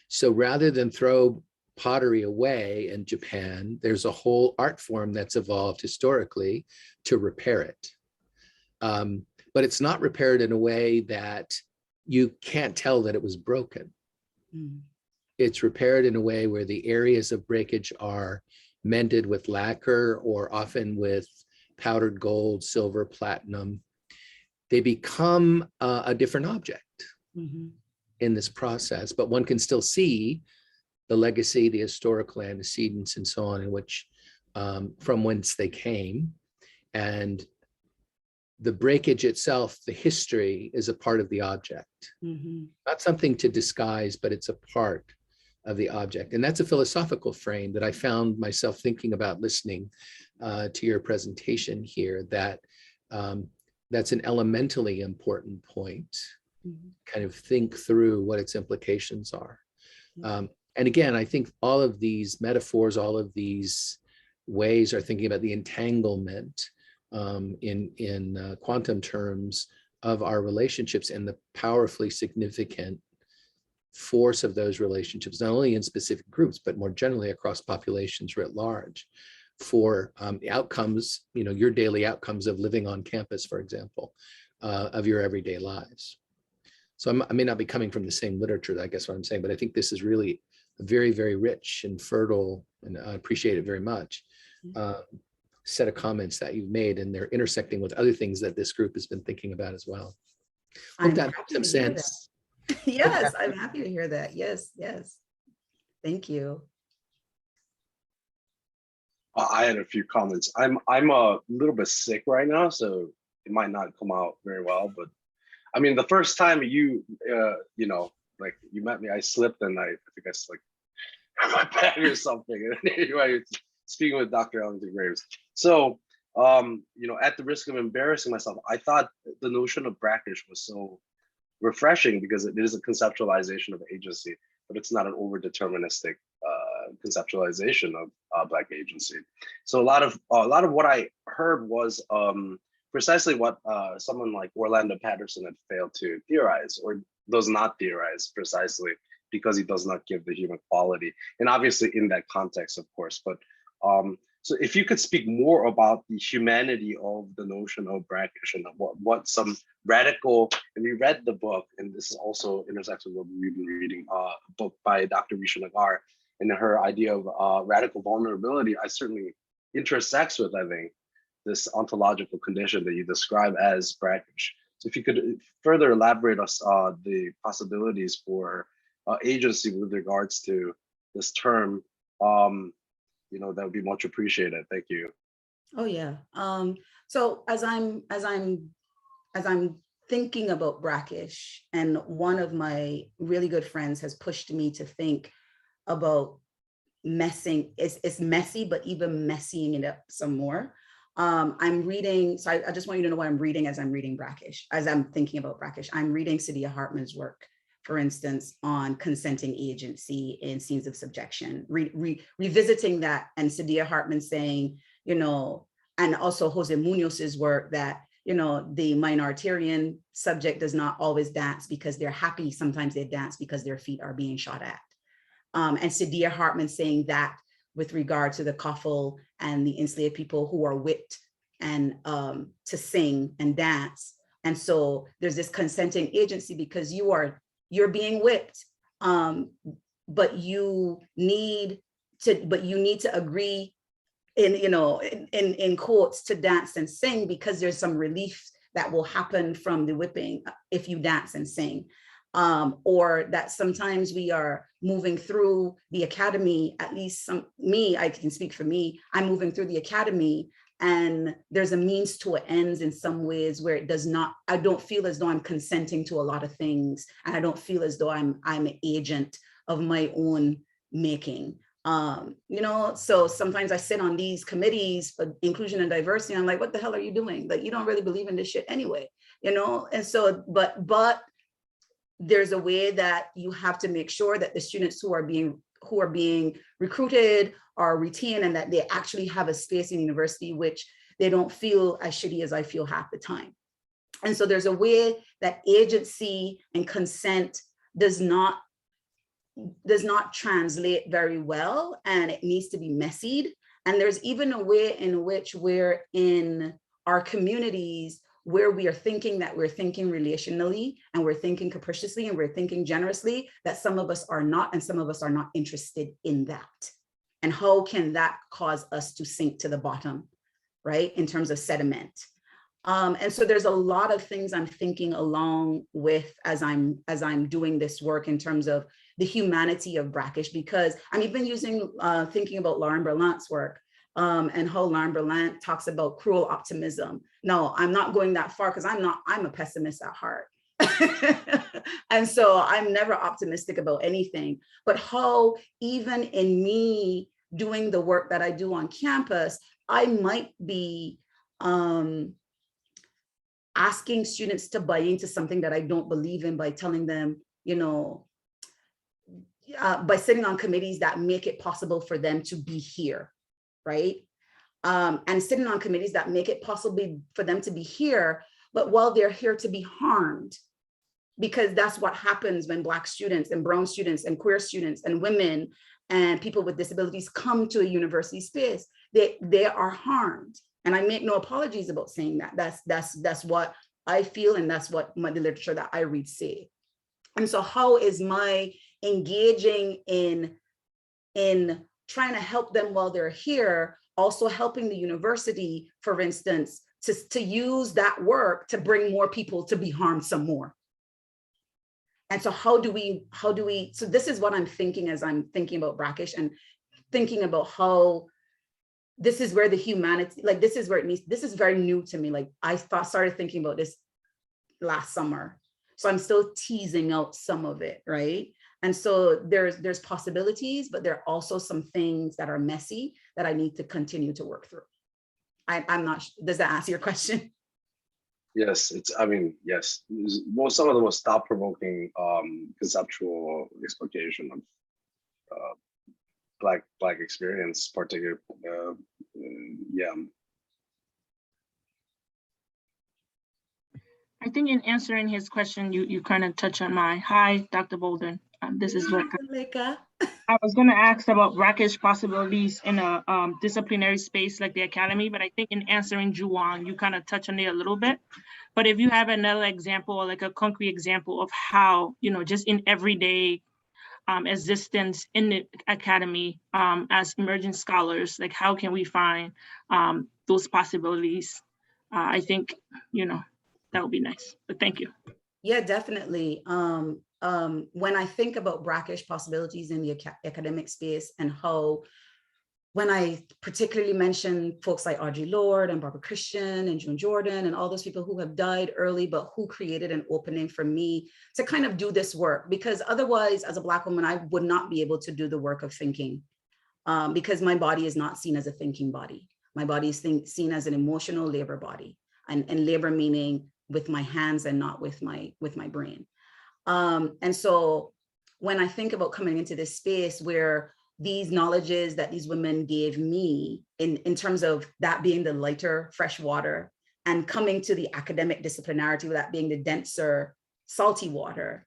So rather than throw pottery away in Japan, there's a whole art form that's evolved historically to repair it. But it's not repaired in a way that you can't tell that it was broken. Mm. It's repaired in a way where the areas of breakage are mended with lacquer or often with powdered gold, silver, platinum. They become a different object mm-hmm. in this process, but one can still see the legacy, the historical antecedents, and so on, in which from whence they came. And the breakage itself, the history, is a part of the object. Mm-hmm. Not something to disguise, but it's a part of the object. And that's a philosophical frame that I found myself thinking about listening to your presentation here, that that's an elementally important point. Mm-hmm. Kind of think through what its implications are. Mm-hmm. And again, I think all of these metaphors, all of these ways are thinking about the entanglement in quantum terms of our relationships and the powerfully significant force of those relationships, not only in specific groups, but more generally across populations writ large, for the outcomes, your daily outcomes of living on campus, for example, of your everyday lives. So I may not be coming from the same literature, I guess what I'm saying, but I think this is really a very, very rich and fertile, and I appreciate it very much, set of comments that you've made, and they're intersecting with other things that this group has been thinking about as well. Hope that makes some sense. Yes, I'm happy to hear that. Yes. Thank you. I had a few comments. I'm a little bit sick right now, so it might not come out very well. But I mean, the first time you met me, I slipped and I think I like hurt my back or something. And anyway, speaking with Dr. Ellington Graves. So, at the risk of embarrassing myself, I thought the notion of brackish was so refreshing because it is a conceptualization of agency, but it's not an over-deterministic conceptualization of Black agency. So a lot of what I heard was precisely what someone like Orlando Patterson had failed to theorize, or does not theorize precisely, because he does not give the human quality, and obviously in that context, of course. But so if you could speak more about the humanity of the notion of brackish and what some radical, and we read the book, and this is also intersects with what we've been reading, a book by Dr. Risha Nagar, and her idea of radical vulnerability, I certainly intersects with, I think, this ontological condition that you describe as brackish. So if you could further elaborate us the possibilities for agency with regards to this term, you know, that would be much appreciated. Thank you. Oh yeah. So as I'm thinking about brackish, and one of my really good friends has pushed me to think about it's messy, but even messying it up some more. I'm reading, so I just want you to know what I'm reading as I'm reading brackish, as I'm thinking about brackish. I'm reading Saidiya Hartman's work, for instance, on consenting agency in scenes of subjection, revisiting that, and Saidiya Hartman saying, you know, and also Jose Munoz's work that, you know, the minoritarian subject does not always dance because they're happy. Sometimes they dance because their feet are being shot at. And Saidiya Hartman saying that with regard to the Koffel and the enslaved people who are whipped and to sing and dance. And so there's this consenting agency because you're being whipped, but you need to agree in quotes to dance and sing, because there's some relief that will happen from the whipping if you dance and sing. Or that sometimes we are moving through the academy, at least I can speak for me, I'm moving through the academy and there's a means to an ends in some ways where I don't feel as though I'm consenting to a lot of things, and I don't feel as though I'm an agent of my own making. So sometimes I sit on these committees for inclusion and diversity, and I'm like, what the hell are you doing? Like, you don't really believe in this shit anyway, And so, but there's a way that you have to make sure that the students who are being recruited are retained, and that they actually have a space in university, which they don't feel as shitty as I feel half the time. And so there's a way that agency and consent does not translate very well, and it needs to be messied. And there's even a way in which we're in our communities where we are thinking that we're thinking relationally, and we're thinking capriciously, and we're thinking generously, that some of us are not, and some of us are not interested in that. And how can that cause us to sink to the bottom, right? In terms of sediment. And so there's a lot of things I'm thinking along with as I'm doing this work in terms of the humanity of brackish, because I'm even thinking about Lauren Berlant's work, and how Lauren Berlant talks about cruel optimism. No, I'm not going that far, because I'm a pessimist at heart. And so I'm never optimistic about anything, but how even in me doing the work that I do on campus, I might be asking students to buy into something that I don't believe in by telling them, by sitting on committees that make it possible for them to be here, right? And sitting on committees that make it possible for them to be here, but while they're here to be harmed, because that's what happens when Black students and brown students and queer students and women and people with disabilities come to a university space. They are harmed. And I make no apologies about saying that. That's what I feel, and that's what the literature that I read say. And so how is my engaging in trying to help them while they're here, also helping the university, for instance, to use that work to bring more people to be harmed some more? And so how do we, so this is what I'm thinking as I'm thinking about brackish, and thinking about how this is where the humanity, like this is where it needs, this is very new to me. Like I started thinking about this last summer. So I'm still teasing out some of it, right? And so there's possibilities, but there are also some things that are messy that I need to continue to work through. I'm not, does that answer your question? Yes, yes. Some of the most thought-provoking conceptual exploitation of Black experience, particularly, yeah. I think in answering his question, you kind of touch on hi, Dr. Baldwin. This is what I was going to ask about brackish possibilities in a disciplinary space like the academy, but I think in answering Juwan, you kind of touch on it a little bit. But if you have another example, or like a concrete example of how, just in everyday existence in the academy as emerging scholars? Like, how can we find those possibilities? I think, that would be nice, but thank you. Yeah, definitely. When I think about Brackish possibilities in the academic space, and how, when I particularly mention folks like Audre Lorde and Barbara Christian and June Jordan and all those people who have died early, but who created an opening for me to kind of do this work, because otherwise, as a Black woman, I would not be able to do the work of thinking, because my body is not seen as a thinking body. My body is seen as an emotional labor body, and labor meaning with my hands and not with my brain. And so when I think about coming into this space where these knowledges that these women gave me in terms of that being the lighter, fresh water, and coming to the academic disciplinarity with that being the denser, salty water,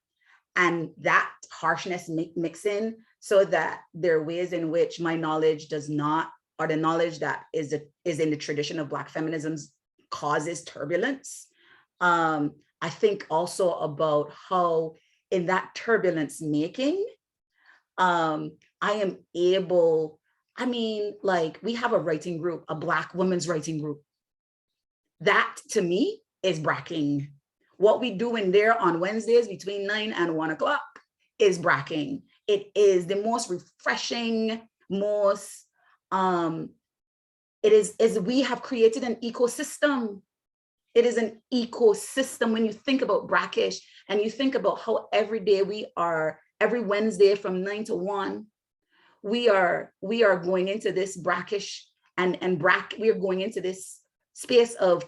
and that harshness mixing, so that there are ways in which my knowledge does not, or the knowledge that is in the tradition of Black feminisms causes turbulence. I think also about how in that turbulence making, I am able, like, we have a writing group, a Black women's writing group. That to me is bracking. What we do in there on Wednesdays between 9 and 1 o'clock is bracking. It is the most refreshing, most, we have created an ecosystem. It is an ecosystem. When you think about Brackish and you think about how every day every Wednesday from 9 to 1, we are going into this Brackish and Brack, we are going into this space of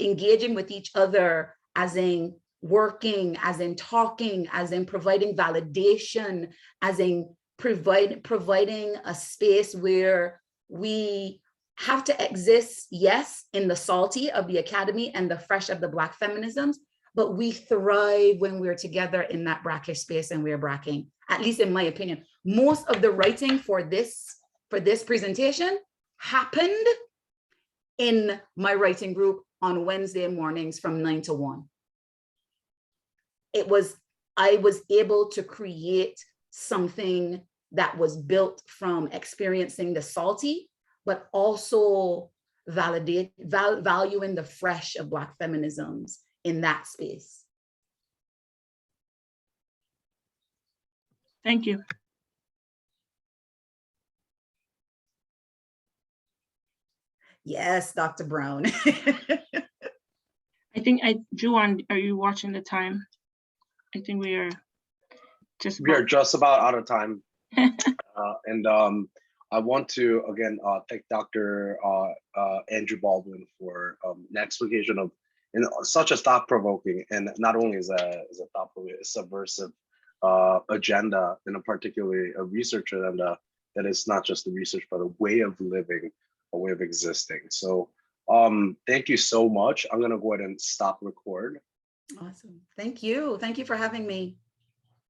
engaging with each other, as in working, as in talking, as in providing validation, as in providing a space where we have to exist, yes, in the salty of the academy and the fresh of the Black feminisms, but we thrive when we're together in that Brackish space and we're bracking, at least in my opinion. Most of the writing for this presentation happened in my writing group on Wednesday mornings from 9 to 1. I was able to create something that was built from experiencing the salty, but also valuing the fresh of Black feminisms in that space. Thank you. Yes, Dr. Brown. I think Juan, are you watching the time? I think we are just about out of time. And I want to again thank Dr. Andrea Baldwin for next occasion of such a thought-provoking, and not only is a thought-provoking, a subversive agenda, and particularly a research agenda that is not just a research but a way of living, a way of existing. So thank you so much. I'm gonna go ahead and stop record. Awesome. Thank you. Thank you for having me.